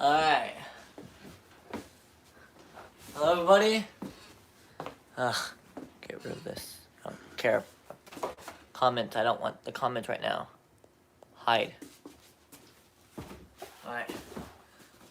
Alright. Hello, everybody. Ugh, get rid of this. I don't care. Comment. I don't want the comments right now. Hide. Alright.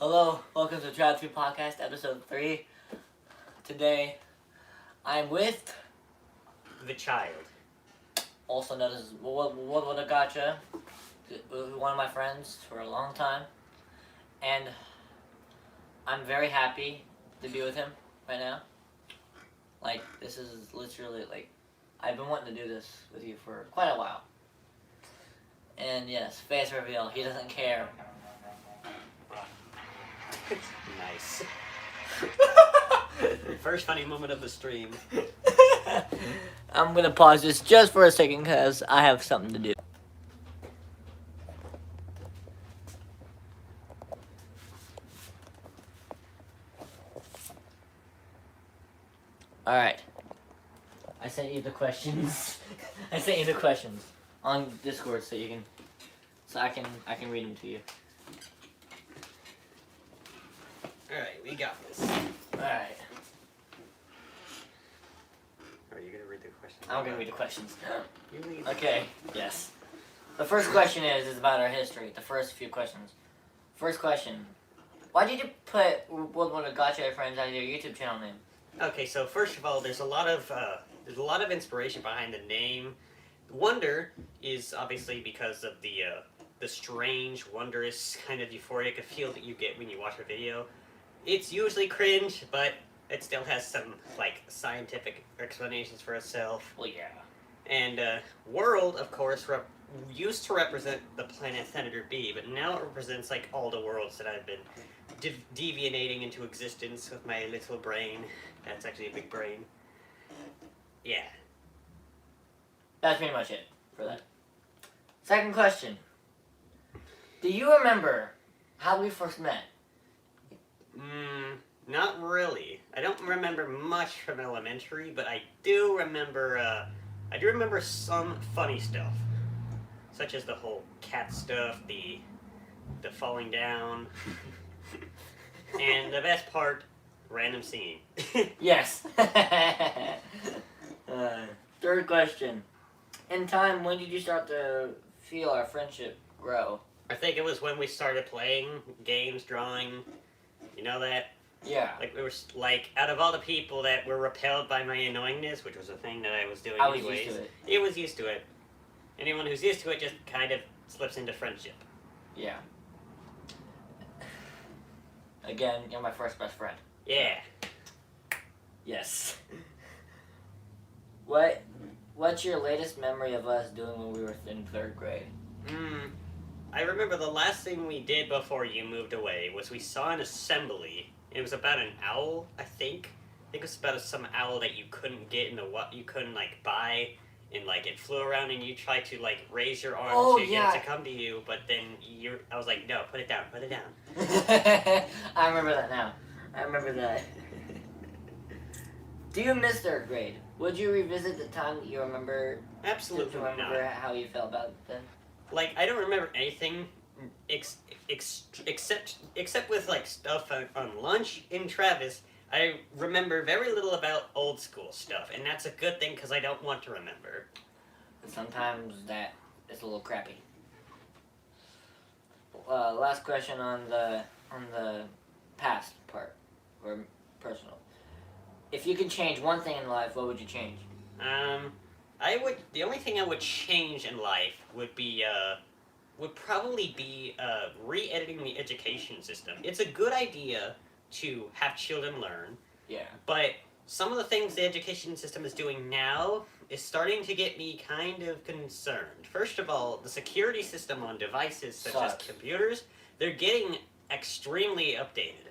Hello, welcome to TravTube Podcast, episode 3. Today, I'm with the child. Also known as What Gotcha, one of my friends for a long time. And I'm very happy to be with him right now. Like, this is literally, like, I've been wanting to do this with you for quite a while. And yes, face reveal, he doesn't care. Nice. First funny moment of the stream. I'm gonna pause this just for a second because I have something to do. Alright. I sent you the questions. I sent you the questions on Discord so you can I can read them to you. Alright, we got this. Alright. Are you gonna read the questions? I'm gonna read the questions. You lead. Okay, yes. The first question is about our history. The first few questions. First question. Why did you put What Gotcha Friends on your YouTube channel name? Okay, so first of all, there's a lot of inspiration behind the name. Wonder is obviously because of the strange, wondrous kind of euphoric feel that you get when you watch a video. It's usually cringe, but it still has some like scientific explanations for itself. Well, yeah. And world, of course, used to represent the planet Senator B, but now it represents like all the worlds that I've been deviating into existence with my little brain. That's actually a big brain. Yeah. That's pretty much it for that. Second question. Do you remember how we first met? Not really. I don't remember much from elementary, but I do remember some funny stuff. Such as the whole cat stuff, the falling down, and the best part, random singing. Yes. Third question. In time, when did you start to feel our friendship grow? I think it was when we started playing games, drawing, you know that? Yeah. Like, we were, like, out of all the people that were repelled by my annoyingness, which was a thing that I was doing anyways. Used to it. It was used to it. Anyone who's used to it just kind of slips into friendship. Yeah. Again, you're my first best friend. Yeah. Yes. What's your latest memory of us doing when we were in 3rd grade? I remember the last thing we did before you moved away was we saw an assembly. It was about an owl, I think. I think it was about some owl that you couldn't get in the you couldn't like buy, and like it flew around and you tried to like raise your arm to get it to come to you, but then I was like, no, put it down, put it down. I remember that now. I remember that. Do you miss 3rd grade? Would you revisit the time that you remember? Absolutely to remember not. how you felt about it then? Like, I don't remember anything except with like stuff on lunch in Travis. I remember very little about old school stuff, and that's a good thing because I don't want to remember. Sometimes that is a little crappy. Last question on the past part, or personal. If you could change one thing in life, what would you change? The only thing I would change in life would probably be re-editing the education system. It's a good idea to have children learn. Yeah. But some of the things the education system is doing now is starting to get me kind of concerned. First of all, the security system on devices such as computers, they're getting extremely updated,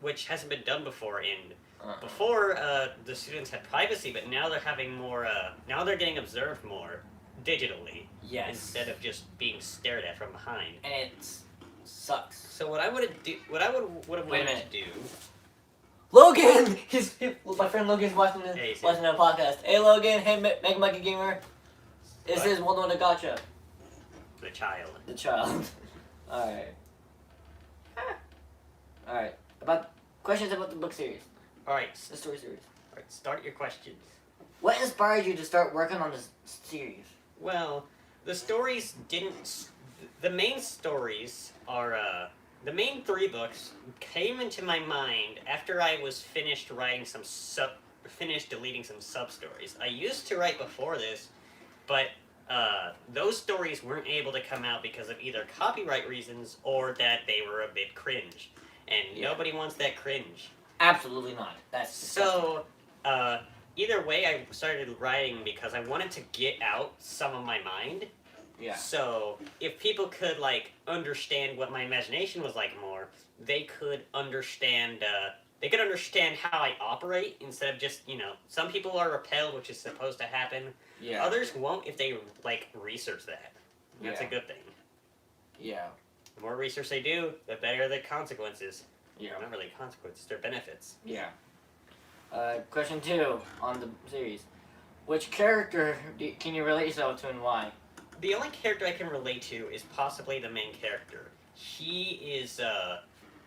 which hasn't been done before. Before, the students had privacy, but now they're having more, now they're getting observed more digitally. Yes. Instead of just being stared at from behind. And it sucks. So what I would have wanted to do... Logan! My friend Logan's watching the Hey, podcast. Hey Logan, hey Mega Mikey Gamer. This is What Gotcha. The child. The child. Alright. All right. About questions about the book series, Alright, the story series. alright, start your questions. What inspired you to start working on this series? Well, the stories didn't. The main stories are. The main 3 books came into my mind after I was finished writing some finished deleting some sub stories. I used to write before this, but those stories weren't able to come out because of either copyright reasons or that they were a bit cringe, and nobody wants that cringe. Absolutely not. That's So, either way, I started writing because I wanted to get out some of my mind. Yeah. So, if people could, like, understand what my imagination was like more, they could understand, how I operate instead of just, some people are repelled, which is supposed to happen. Yeah. Others won't if they, like, research that. That's a Yeah. good thing. Yeah. The more research they do, the better the consequences. Yeah. Not really consequences, they're benefits. Yeah. Question 2 on the series. Which character can you relate yourself to and why? The only character I can relate to is possibly the main character. He is,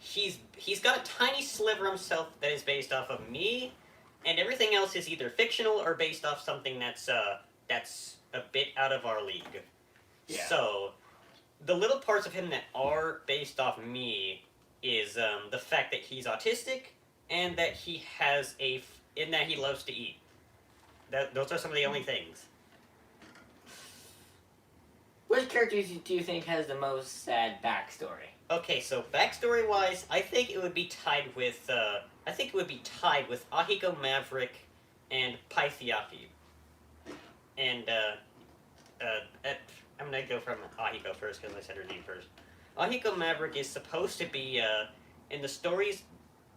he's got a tiny sliver of himself that is based off of me, and everything else is either fictional or based off something that's a bit out of our league. Yeah. So, the little parts of him that are based off me is, the fact that he's autistic, and that he has and that he loves to eat. Those are some of the only things. Which character do you think has the most sad backstory? Okay, so backstory-wise, I think it would be tied with Ahiko Maverick and Pythiaki. And I'm gonna go from Ahiko first because I said her name first. Ahiko Maverick is supposed to be in the stories,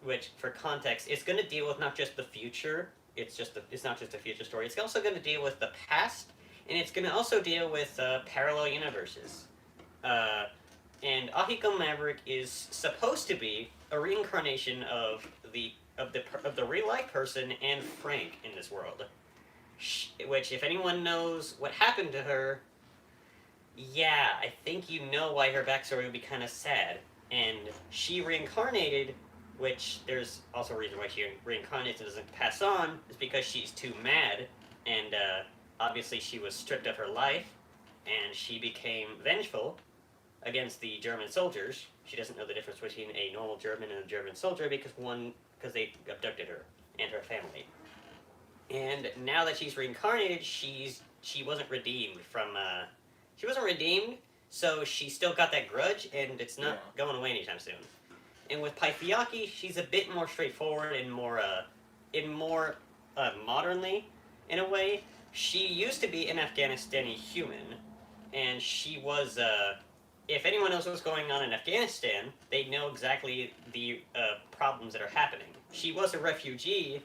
which for context, it's gonna deal with not just the future. It's not just a future story. It's also gonna deal with the past, and it's gonna also deal with parallel universes. And Ahiko Maverick is supposed to be a reincarnation of the real life person and Frank in this world. Which, if anyone knows what happened to her, yeah, I think you know why her backstory would be kind of sad. And she reincarnated, which there's also a reason why she reincarnates and doesn't pass on, is because she's too mad, and obviously she was stripped of her life, and she became vengeful against the German soldiers. She doesn't know the difference between a normal German and a German soldier because they abducted her and her family. And now that she's reincarnated, she wasn't redeemed from so she still got that grudge, and it's not going away anytime soon. And with Pythiaki, she's a bit more straightforward and more modernly, in a way. She used to be an Afghanistani human, and she was, if anyone knows what's going on in Afghanistan, they know exactly the problems that are happening. She was a refugee,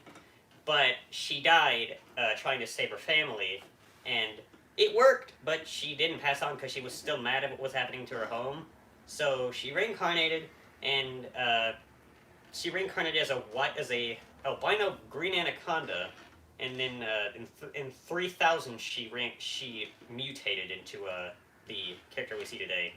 but she died trying to save her family, and it worked, but she didn't pass on because she was still mad at what was happening to her home. So she reincarnated, and she reincarnated as a albino green anaconda, and then in 3000 she mutated into the character we see today.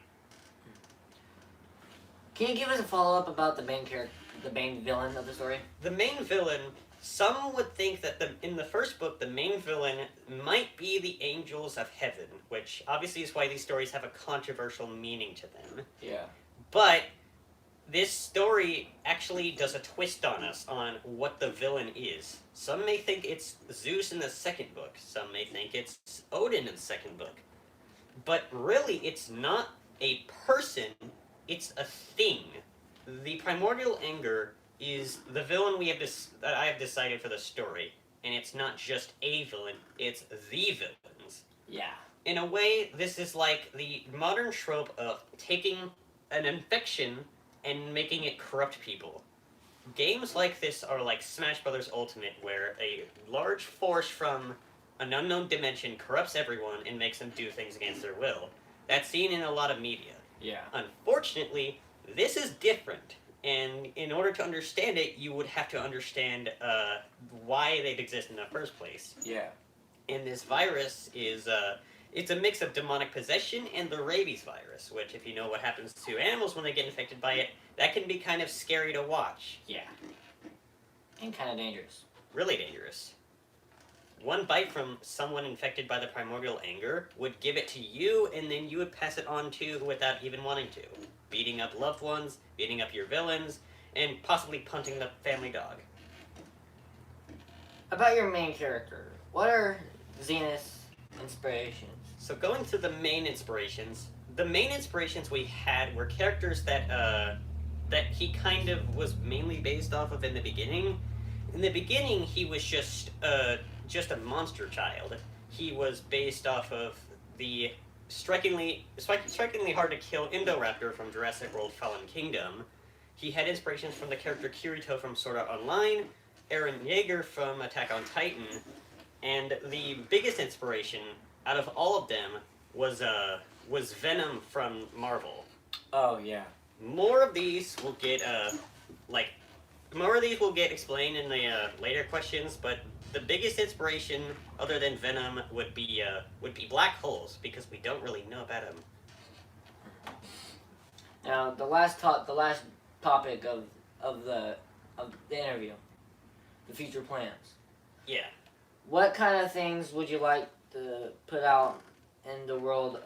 Can you give us a follow-up about the main villain of the story? The main villain, some would think that in the first book, the main villain might be the angels of heaven, which obviously is why these stories have a controversial meaning to them. Yeah. But this story actually does a twist on us on what the villain is. Some may think it's Zeus in the second book. Some may think it's Odin in the second book. But really, it's not a person, it's a thing. The primordial anger is the villain that I have decided for the story. And it's not just a villain, it's the villains. Yeah. In a way, this is like the modern trope of taking an infection and making it corrupt people. Games like this are like Smash Bros. Ultimate, where a large force from an unknown dimension corrupts everyone and makes them do things against their will. That's seen in a lot of media. Yeah. Unfortunately, this is different, and in order to understand it, you would have to understand why they exist in the first place. Yeah. And this virus is It's a mix of demonic possession and the rabies virus, which, if you know what happens to animals when they get infected by it, that can be kind of scary to watch. Yeah. And kind of dangerous. Really dangerous. One bite from someone infected by the primordial anger would give it to you, and then you would pass it on to without even wanting to. Beating up loved ones, beating up your villains, and possibly punting the family dog. About your main character, what are Xena's inspirations? So going through the main inspirations we had were characters that he kind of was mainly based off of in the beginning. In the beginning, he was just a monster child. He was based off of the strikingly hard to kill Indoraptor from Jurassic World: Fallen Kingdom. He had inspirations from the character Kirito from Sword Art Online, Eren Yeager from Attack on Titan, and the biggest inspiration out of all of them was Venom from Marvel. Oh yeah. More of these will get explained in the later questions, but the biggest inspiration, other than Venom, would be black holes, because we don't really know about them. Now the last topic of the interview, the future plans. Yeah. What kind of things would you like to put out in the world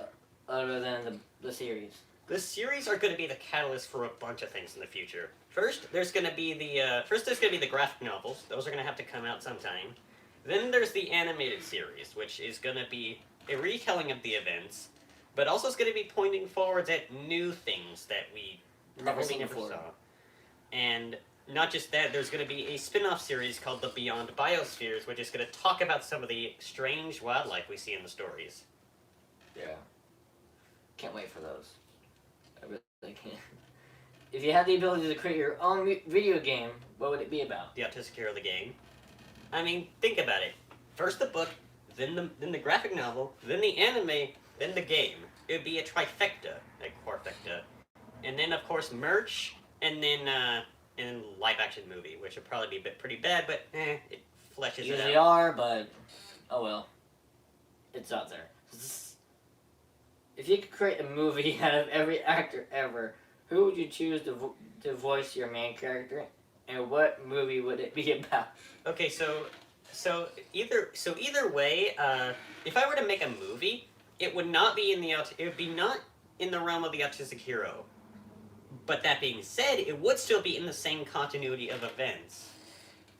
other than the series? The series are going to be the catalyst for a bunch of things in the future. First, there's going to be the graphic novels. Those are going to have to come out sometime. Then there's the animated series, which is going to be a retelling of the events, but also is going to be pointing forwards at new things that we Never seen never before. saw. And not just that, there's going to be a spin-off series called The Beyond Biospheres, which is going to talk about some of the strange wildlife we see in the stories. Yeah. Can't wait for those. I really can't. If you had the ability to create your own video game, what would it be about? The autistic hero of the game. I mean, think about it. First the book, then the graphic novel, then the anime, then the game. It would be a trifecta, a quarfecta. And then, of course, merch, and then live action movie, which would probably be pretty bad, but it fleshes it out. Usually are, but oh well. It's out there. If you could create a movie out of every actor ever, who would you choose to voice your main character, and what movie would it be about? Okay, so either way, if I were to make a movie, it would not be not in the realm of the autistic hero. But that being said, it would still be in the same continuity of events.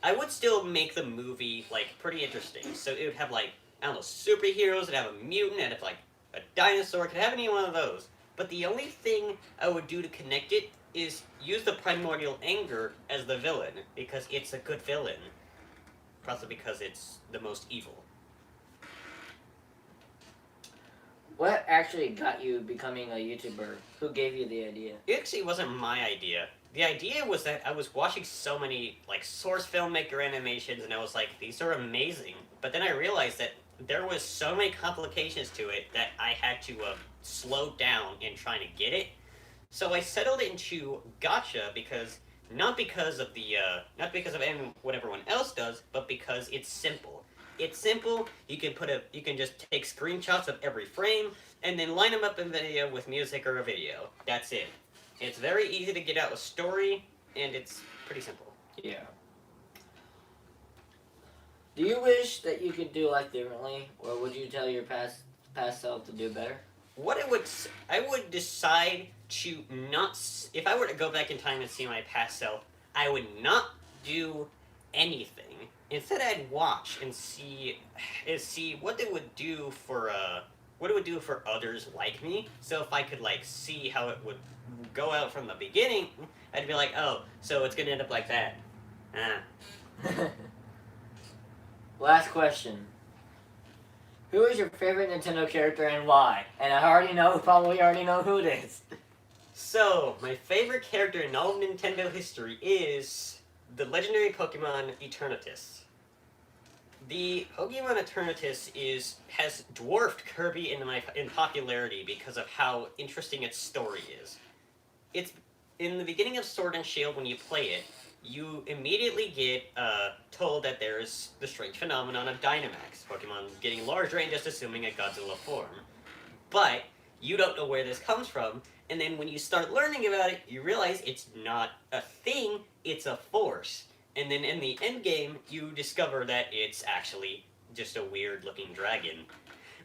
I would still make the movie, pretty interesting. So it would have, I don't know, superheroes, it'd have a mutant, it'd have, a dinosaur, it could have any one of those. But the only thing I would do to connect it is use the primordial anger as the villain, because it's a good villain. Probably because it's the most evil. What actually got you becoming a YouTuber? Who gave you the idea? It actually wasn't my idea. The idea was that I was watching so many, source filmmaker animations, and I was like, these are amazing. But then I realized that there was so many complications to it that I had to slow down in trying to get it. So I settled into gacha not because of what everyone else does, but because it's simple. It's simple. You can just take screenshots of every frame and then line them up in video with music or a video. That's it. It's very easy to get out a story, and it's pretty simple. Yeah. Do you wish that you could do life differently, or would you tell your past self to do better? I would decide to not. If I were to go back in time and see my past self, I would not do anything. Instead, I'd watch and see what it would do for others like me. So if I could see how it would go out from the beginning, I'd be like, oh, so it's gonna end up like that. Last question. Who is your favorite Nintendo character and why? And I probably already know who it is. So, my favorite character in all of Nintendo history is the legendary Pokemon Eternatus. The Pokemon Eternatus has dwarfed Kirby in popularity because of how interesting its story is. It's in the beginning of Sword and Shield when you play it. you immediately get told that there's the strange phenomenon of Dynamax, Pokemon getting larger and just assuming a Godzilla form. But you don't know where this comes from, and then when you start learning about it, you realize it's not a thing, it's a force. And then in the end game, you discover that it's actually just a weird-looking dragon.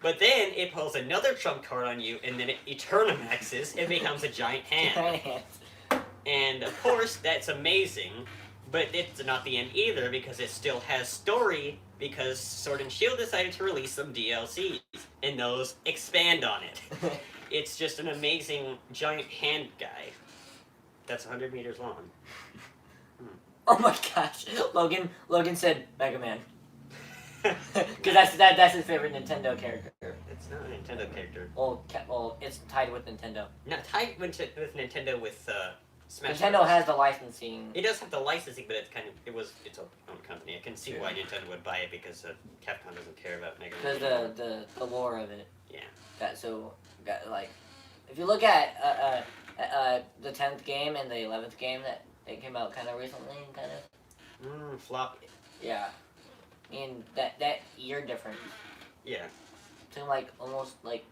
But then it pulls another trump card on you, and then it Eternamaxes and becomes a giant hand. And of course, that's amazing, but it's not the end either, because it still has story, because Sword and Shield decided to release some DLCs, and those expand on it. It's just an amazing giant hand guy that's 100 meters long. Oh my gosh, Logan said Mega Man. Because that's his favorite Nintendo character. It's not a Nintendo character. Well, it's tied with Nintendo. Not tied with Nintendo with Smash Nintendo Bros. has the licensing. It does have the licensing, but it's its own company. I can see why Nintendo would buy it, because Capcom doesn't care about Mega Man. Because the lore of it. Yeah. If you look at the 10th game and the 11th game that came out kind of recently, Flop. Yeah. I mean, that year difference. Yeah. It took almost 8-9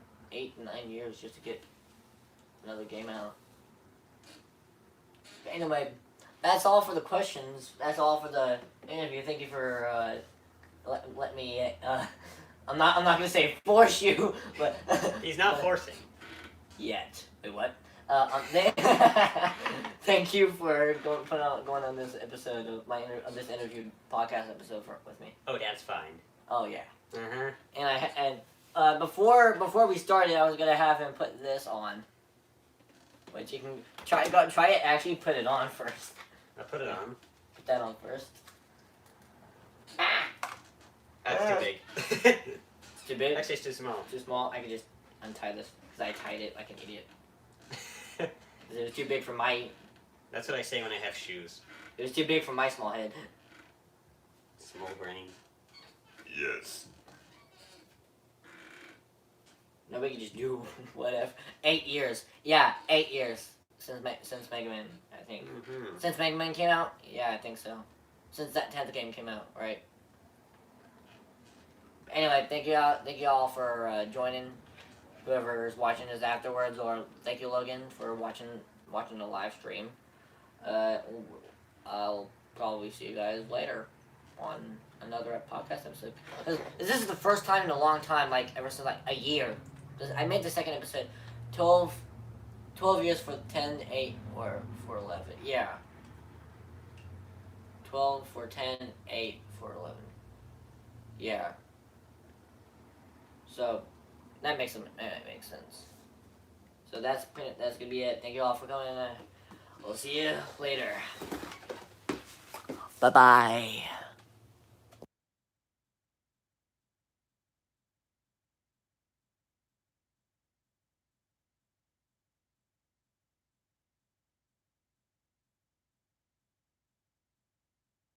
years just to get another game out. But anyway, that's all for the questions. That's all for the interview. Thank you for let me. I'm not gonna say force you, but he's not forcing. Yet. Wait, what? Thank you for going on this episode of this interview podcast episode with me. Oh, that's fine. Oh yeah. Uh-huh. And before we started, I was gonna have him put this on, which you can try it. Actually, put it on first. I'll put it on. Put that on first. That's too big. It's too big. Actually, it's too small. Too small. I can just untie this because I tied it like an idiot. It was too big for my. That's what I say when I have shoes. It was too big for my small head. Small brain. Yes. Nobody can just do whatever. 8 years. Yeah, 8 years since Mega Man, I think. Mm-hmm. Since Mega Man came out? Yeah, I think so. Since that 10th game came out, right? Anyway, thank you all for joining. Whoever is watching this afterwards, or thank you, Logan, for watching the live stream. I'll probably see you guys later on another podcast episode. This is the first time in a long time, ever since a year. I made the second episode 12 years for 10, 8, or for 11. Yeah. 12 for 10, 8 for 11. Yeah. So that makes sense. So that's gonna be it. Thank you all for coming. We'll see you later. Bye bye.